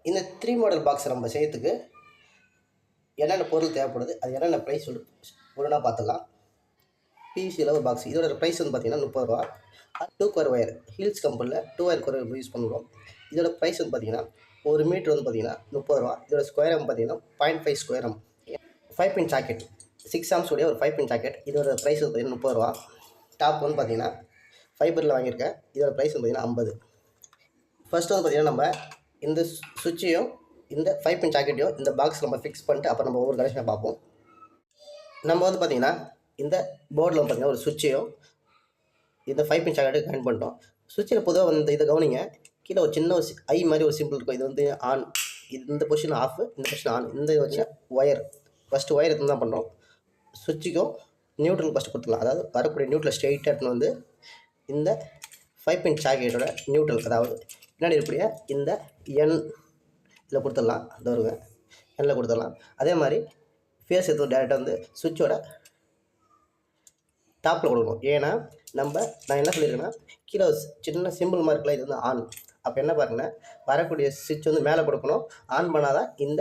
இந்த 3 model box நம்ம செய்யறதுக்கு என்னென்ன பொருள் தேவைப்படுது, அது என்னென்ன ப்ரைஸ் ஒவ்வொன்றா பார்த்துடலாம். பிவிசி லவர் பாக்ஸ் இதோட ப்ரைஸ் வந்து பார்த்தீங்கன்னா ரூ. 30. 2 கொயர் ஒயர் ஹில்ஸ் கம்பெனியில் 2 ஒயர் கொயர் யூஸ் பண்ணுறோம். இதோட ப்ரைஸ் வந்து பார்த்தீங்கன்னா 1 மீட்டர் வந்து பார்த்தீங்கன்னா ரூ. 30. இதோட ஸ்கொயர் எம் பார்த்தீங்கன்னா 0.5 ஸ்கொயர் எம். 5 பின் ஜாக்கெட் 6 ஆம்ஸ் உடைய ஒரு 5 பின் ஜாக்கெட் இதோட ப்ரைஸ் வந்து பார்த்தீங்கன்னா ரூ. 30. டாப் வந்து பார்த்தீங்கன்னா ஃபைபரில் வாங்கியிருக்கேன். இதோட ப்ரைஸ் வந்து பார்த்தீங்கன்னா 50. ஃபர்ஸ்ட் வந்து பார்த்தீங்கன்னா நம்ம இந்த சுவிட்சையும் இந்த 5 பின் ஜாக்கெட்டையும் இந்த பாக்ஸ் நம்ம ஃபிக்ஸ் பண்ணிட்டு அப்புறம் நம்ம ஒவ்வொரு கனெக்ஷனை பார்ப்போம். நம்ம வந்து பார்த்தீங்கன்னா இந்த போர்டில் வந்து பார்த்தீங்கன்னா ஒரு சுவிட்சையும் இந்த 5 பின் ஜாக்கெட்டை கனெக்ட் பண்ணிட்டோம். சுவிட்சில் பொதுவாக வந்து இதை கவனிங்க, கீழே ஒரு சின்ன ஒரு ஐ மாதிரி ஒரு சிம்பிள் இருக்கும். இது வந்து ஆன், இந்த பொசிஷன் ஆஃப், இந்த பொசிஷன் ஆன். இந்த வச்சு ஒயர் ஃபஸ்ட்டு ஒயர் எடுத்து தான் பண்ணுறோம். சுவிட்சுக்கும் நியூட்ரல் ஃபஸ்ட்டு கொடுத்துக்கலாம். அதாவது வரக்கூடிய நியூட்ரல் ஸ்ட்ரெயிட்டாக எடுத்துன்னு வந்து இந்த 5 பின் ஜாக்கெட்டோட நியூட்ரல், அதாவது பின்னாடி இருக்கக்கூடிய இந்த என் இதில் கொடுத்துடலாம். இந்த வருங்க எண்ணில் கொடுத்துடலாம். அதே மாதிரி ஃபேஸ் எடுத்து டேரெக்டாக வந்து சுவிட்சோட டாப்பில் கொடுக்கணும். ஏன்னா நான் என்ன சொல்லியிருக்கேன்னா, கீழே சின்ன சிம்பிள் மார்க்கில் இது வந்து ஆன். அப்போ என்ன பாருங்கன்னா, வரக்கூடிய சுவிட்ச் வந்து மேலே கொடுக்கணும். ஆன் பண்ணால் தான் இந்த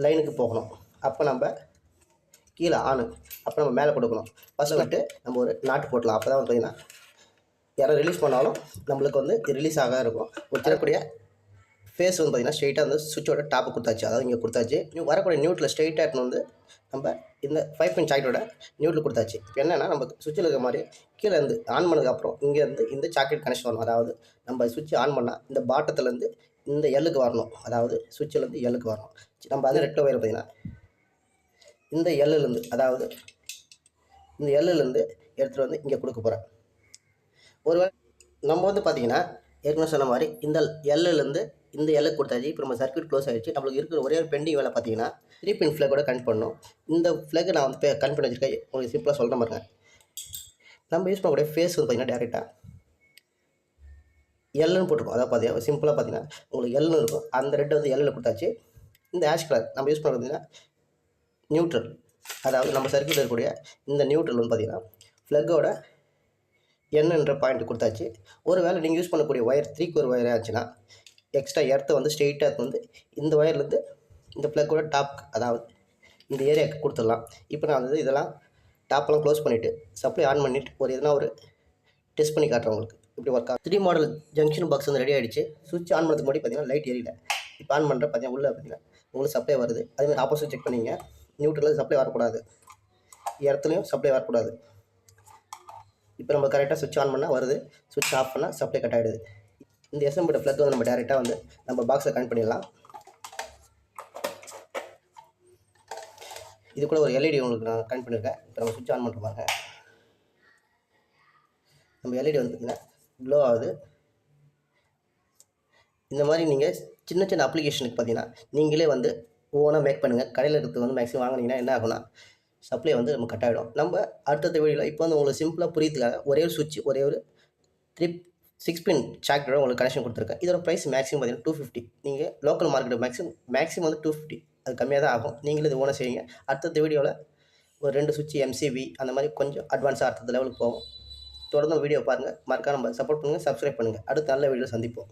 லைனுக்கு போகணும். அப்போ நம்ம கீழே ஆனு, அப்போ நம்ம மேலே கொடுக்கணும். ஃபஸ்ட்டு வந்துட்டு நம்ம ஒரு நாட்டு போட்டலாம். அப்போ தான் வந்து பார்த்திங்கன்னா யாரும் ரிலீஸ் பண்ணாலும் நம்மளுக்கு வந்து ரிலீஸ் ஆக இருக்கும். ஒரு தரக்கூடிய ஃபேஸ் வந்து பார்த்திங்கன்னா ஸ்ட்ரெயிட்டாக வந்து சுவிட்சோட டாப்பு கொடுத்தாச்சு, அதாவது இங்கே கொடுத்தாச்சு. வரக்கூடிய நியூட்டில் ஸ்ட்ரெயிட்டாக எடுத்துன்னு வந்து நம்ம இந்த 5 பின் ஜாக்கெட்டோட நியூட்டில் கொடுத்தாச்சு. இப்போ என்னென்னா, நம்ம சுவிட்சில் இருக்க மாதிரி கீழே இருந்து ஆன் பண்ணதுக்கப்புறம் இங்கேருந்து இந்த ஜாக்கெட் கனெக்ஷன் வரணும். அதாவது நம்ம சுவிட்ச் ஆன் பண்ணால் இந்த பாட்டத்துலேருந்து இந்த எல்லுக்கு வரணும். அதாவது சுவிட்சிலேருந்து எல்லுக்கு வரணும். நம்ம அது ரெட்டோ வயர் பார்த்திங்கன்னா இந்த எல்லுலேருந்து, அதாவது இந்த எல்லுலேருந்து எடுத்துகிட்டு வந்து இங்கே கொடுக்க போகிறேன். ஒருவேளை நம்ம வந்து பார்த்திங்கன்னா ஏற்கனவே சொன்ன மாதிரி இந்த எல்லுலேருந்து இந்த எல்லுக்கு கொடுத்தாச்சு. இப்போ நம்ம சர்க்யூட் க்ளோஸ் ஆகிடுச்சு. நம்மளுக்கு இருக்கிற ஒரே ஒரு பெண்டிங் வேலை பார்த்தீங்கன்னா 3 பின் ஃப்ளேக்கோட கனெக்ட் பண்ணணும். இந்த ஃப்ளேக்கை நான் வந்து கனெக்ட் பண்ணி வச்சுருக்கேன். உங்களுக்கு சிம்பிளாக சொல்கிற மாதிரி நம்ம யூஸ் பண்ணக்கூடிய ஃபேஸ் வந்து பார்த்திங்கன்னா டேரெக்டாக எல்லுன்னு போட்டிருக்கோம். அதாவது பார்த்தீங்கன்னா சிம்பிளாக பார்த்தீங்கன்னா உங்களுக்கு எல்லுன்னு இருக்கும். அந்த ரெட்டு வந்து எல்லில் கொடுத்தாச்சு. இந்த ஆஷ் கலர் நம்ம யூஸ் பண்ணுறது பார்த்தீங்கன்னா நியூட்ரல், அதாவது நம்ம சர்க்யூட்டில் இருக்கக்கூடிய இந்த நியூட்ரல் வந்து பார்த்திங்கன்னா ஃப்ளக்கோட என்னன்ற பாயிண்ட் கொடுத்தாச்சு. ஒரு வேளை நீங்கள் யூஸ் பண்ணக்கூடிய ஒயர் 3 கோர் ஒயர் ஆச்சுன்னா எக்ஸ்ட்ரா எர்த்தை வந்து ஸ்ட்ரெயிட்டாக வந்து இந்த ஒயர்லேருந்து இந்த ப்ளக்கோட டாப், அதாவது இந்த ஏரியாவுக்கு கொடுத்துடலாம். இப்போ நான் வந்து இதெல்லாம் டாப்பெல்லாம் க்ளோஸ் பண்ணிவிட்டு சப்ளை ஆன் பண்ணிவிட்டு எதனா ஒரு டெஸ்ட் பண்ணி காட்டுறேன் உங்களுக்கு இப்படி ஒர்க் ஆகும். 3 மாடல் ஜங்ஷன் பாக்ஸ் வந்து ரெடி ஆகிடுச்சு. சுவிட்ச் ஆன் பண்ணுறதுக்கு முன்னாடி பார்த்தீங்கன்னா லைட் எரியல. இப்போ ஆன் பண்ணுற பார்த்தீங்கன்னா உள்ளே பார்த்தீங்கன்னா உங்களுக்கு சப்ளை வருது. அதேமாதிரி ஆப்போசிட் செக் பண்ணிங்க, நியூட்ரலில் சப்ளை வரக்கூடாது, இடத்துலையும் சப்ளை வரக்கூடாது. இப்போ நம்ம கரெக்டாக சுவிட்ச் ஆன் பண்ணால் வருது, சுவிட்ச் ஆஃப் பண்ணால் சப்ளை கட் ஆகிடுது. இந்த எஸ்எம்பியோட ப்ளக் வந்து நம்ம டேரெக்டாக வந்து நம்ம பாக்ஸில் கனெக்ட் பண்ணிடலாம். இது கூட ஒரு எல்இடி உங்களுக்கு நான் கனெக்ட் பண்ணியிருக்கேன். இப்போ நம்ம சுவிட்ச் ஆன் பண்ணுற பாருங்க, நம்ம எல்இடி வந்து பார்த்திங்கன்னா க்ளோ ஆகுது. இந்த மாதிரி நீங்கள் சின்ன சின்ன அப்ளிகேஷனுக்கு பார்த்தீங்கன்னா நீங்களே வந்து ஓனாக மேக் பண்ணுங்கள். கடையில் இருக்கிறது வந்து மேக்ஸிமம் வாங்கினீங்கன்னா என்ன ஆகும்னா சப்ளை வந்து நம்ம கட் ஆகிடும். நம்ம அடுத்தடுத்த வீடியோவில் இப்போ வந்து உங்களுக்கு சிம்பிளாக புரியுதுக்காக ஒரே ஒரு சுவிட்ச், ஒரே ஒரு 6 பின் ஜாக்கெட்டோட உங்களுக்கு கனெக்ஷன் கொடுத்துருக்கேன். இதோட ப்ரைஸ் மேக்ஸிமம் பார்த்தீங்கன்னா 250. நீங்கள் லோக்கல் மார்க்கெட் மேக்ஸிமம் வந்து 250, அது கம்மியாக தான் ஆகும். நீங்களும் இது ஓனாக செய்யுங்க. அடுத்த வீடியோவில் ஒரு 2 சுவிட்ச் எம்சிபி அந்த மாதிரி கொஞ்சம் அட்வான்ஸாக அடுத்த லெவலுக்கு போகும். தொடர்ந்து வீடியோ பாருங்கள், மறக்காம நம்ம சப்போர்ட் பண்ணுங்கள், சப்ஸ்கிரைப் பண்ணுங்கள். அடுத்த நல்ல வீடியோ சந்திப்போம்.